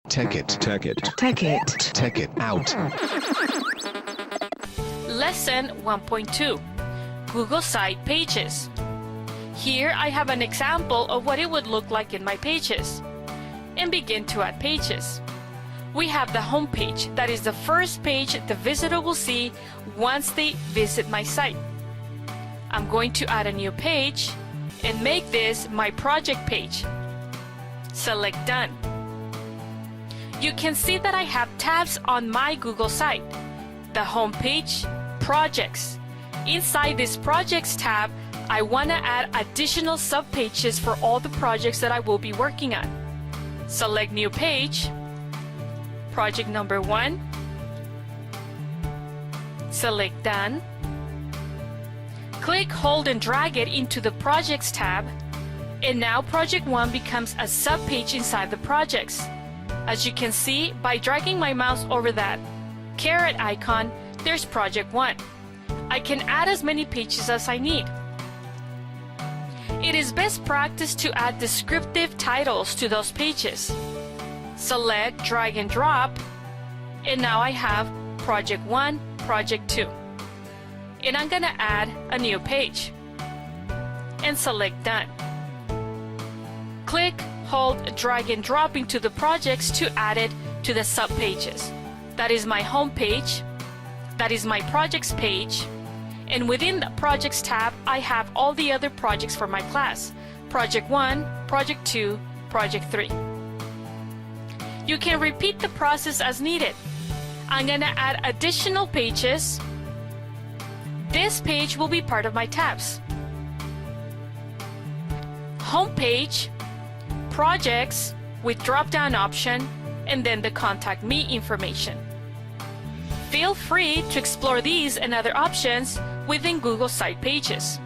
Take it. Take it. Take it. Take it out. Lesson 1.2 Google Site Pages. Here I have an example of what it would look like in my pages. And begin to add pages. We have the home page, that is the first page the visitor will see once they visit my site. I'm going to add a new page and make this my project page. Select Done. You can see that I have tabs on my Google site. The home page, Projects. Inside this Projects tab, I want to add additional subpages for all the projects that I will be working on. Select New Page, Project number 1. Select Done. Click, hold, and drag it into the Projects tab, and now Project 1 becomes a subpage inside the Projects. As you can see, by dragging my mouse over that caret icon, there's Project 1. I can add as many pages as I need. It is best practice to add descriptive titles to those pages. Select, drag and drop, and now I have Project 1, Project 2. And I'm going to add a new page. And select Done. Click, hold, drag and drop into the projects to add it to the subpages. That is my home page. That is my projects page. And within the projects tab, I have all the other projects for my class. Project 1, Project 2, Project 3. You can repeat the process as needed. I'm going to add additional pages. This page will be part of my tabs. Home page, Projects with drop-down option, and then the Contact Me information. Feel free to explore these and other options within Google Site Pages.